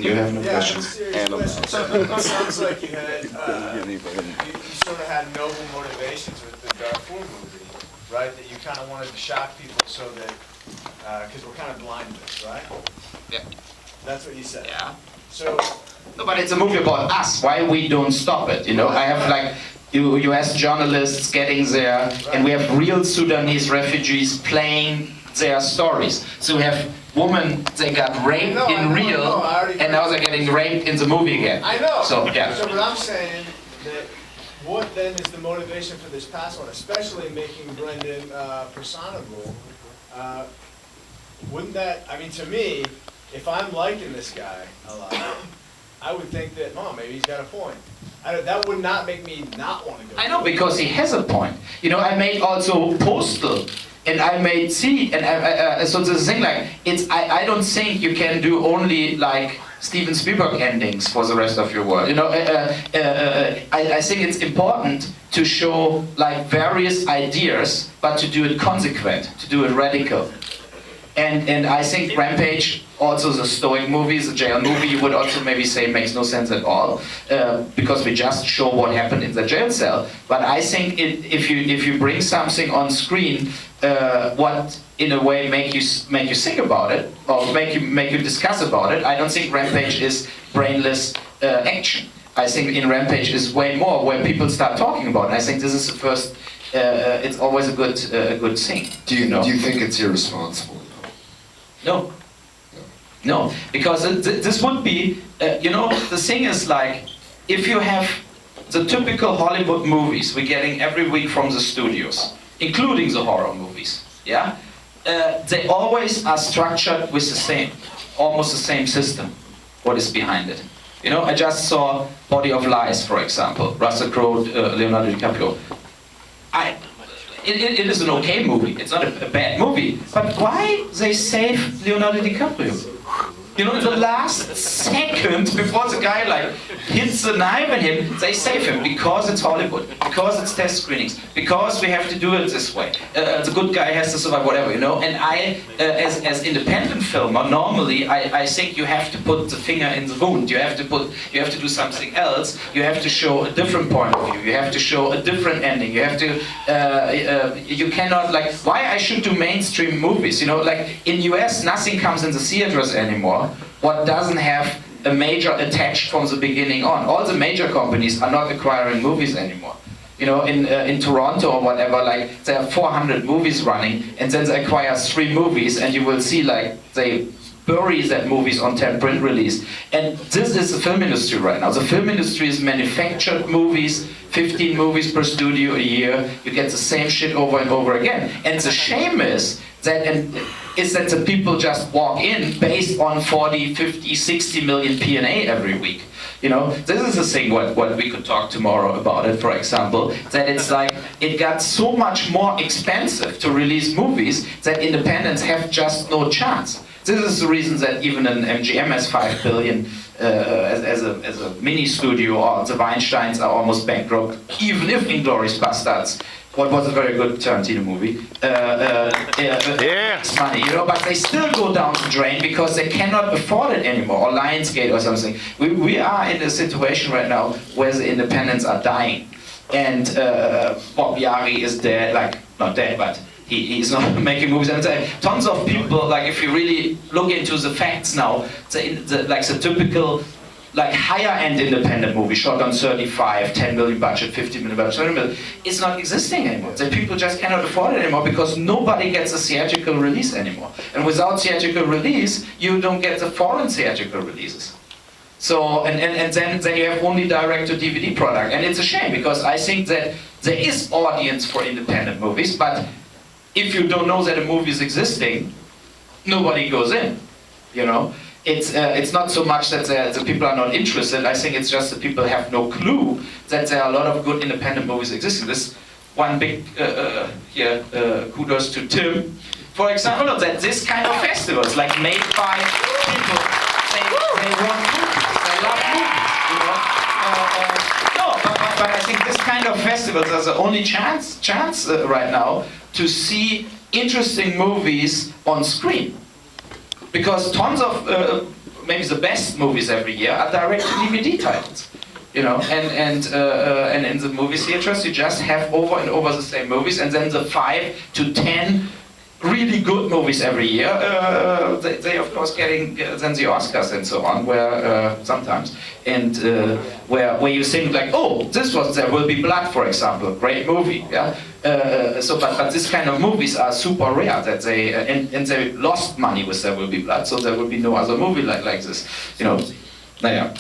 You have no Yeah, questions. serious question. It sounds like you had, you sort of had noble motivations with the Darfur movie, right? That you kind of wanted to shock people so that, because we're kind of blind to this, right? Yeah. That's what you said. Yeah. So. No, but it's a movie about us. Why we don't stop it? You know, I have like U.S. journalists getting there, and we have real Sudanese refugees playing their stories. So we have women, they got raped in real, and now they're getting raped in the movie again. I know. So, yeah. So, but I'm saying that what then is the motivation for this past one, especially making Brendan personable? Wouldn't that, I mean, to me, if I'm liking this guy a lot, I would think that, oh, maybe he's got a point. That would not make me not want to go. I know, because he has a point. You know, I made also Postal, and I made C, and so the thing, like, it's, I don't think you can do only like Steven Spielberg endings for the rest of your world. You know, I think it's important to show like various ideas, but to do it consequent, to do it radical. And I think Rampage, also the Stoic movie, the jail movie, you would also maybe say makes no sense at all, because we just show what happened in the jail cell. But I think if you bring something on screen, what in a way make you think about it, or make you discuss about it, I don't think Rampage is brainless action. I think in Rampage is way more where people start talking about it. I think this is the first. It's always a good thing. Do you think it's irresponsible? No. No, because this would be, you know, the thing is like, if you have the typical Hollywood movies we're getting every week from the studios, including the horror movies, yeah, they always are structured with the same, almost the same system, what is behind it. You know, I just saw Body of Lies, for example, Russell Crowe, Leonardo DiCaprio. It is an okay movie, it's not a bad movie, but why they save Leonardo DiCaprio? You know, in the last second before the guy like hits the knife in him, they save him because it's Hollywood, because it's test screenings, because we have to do it this way. The good guy has to survive, whatever, you know. And I, as independent filmer, normally I think you have to put the finger in the wound. You have to do something else. You have to show a different point of view. You have to show a different ending. You have to. You cannot like. Why I should do mainstream movies? You know, like in US, nothing comes in the theaters anymore. What doesn't have a major attached from the beginning on. All the major companies are not acquiring movies anymore. You know, in Toronto or whatever, like there are 400 movies running, and then they acquire 3 movies, and you will see like they bury that movies on 10 print release. And this is the film industry right now. The film industry is manufactured movies, 15 movies per studio a year. You get the same shit over and over again. And the shame is that the people just walk in based on 40, 50, 60 million P&A every week. You know, this is the thing what we could talk tomorrow about it, for example, that it's like, it got so much more expensive to release movies that independents have just no chance. This is the reason that even an MGM has 5 billion as a mini studio, or the Weinsteins are almost bankrupt, even if Inglourious Basterds, what was a very good Tarantino movie, it's money, you know, but they still go down the drain because they cannot afford it anymore, or Lionsgate or something. We are in a situation right now where the independents are dying, and Bob Yari is dead, like, not dead, but he's not making movies. And tons of people, like if you really look into the facts now, like the typical like higher-end independent movie shot on 35, 10 million budget, 50 million budget, 20 million, it's not existing anymore. The people just cannot afford it anymore because nobody gets a theatrical release anymore. And without theatrical release, you don't get the foreign theatrical releases. So, and then you have only direct-to-DVD product. And it's a shame because I think that there is audience for independent movies, but if you don't know that a movie is existing, nobody goes in, you know? It's not so much that the people are not interested. I think it's just that people have no clue that there are a lot of good independent movies existing. This one big kudos to Tim, for example, that this kind of festivals, like made by people, they want movies, they love movies, you know. No, but I think this kind of festivals are the only chance right now to see interesting movies on screen. Because tons of maybe the best movies every year are direct-to-DVD titles. You know, and in the movie theaters you just have over and over the same movies, and then the 5 to 10 really good movies every year. They of course getting then the Oscars and so on, where sometimes and where you think like, oh, this was There Will Be Blood, for example, great movie, yeah. But this kind of movies are super rare that they and they lost money with There Will Be Blood, so there will be no other movie like this, you know. Naja.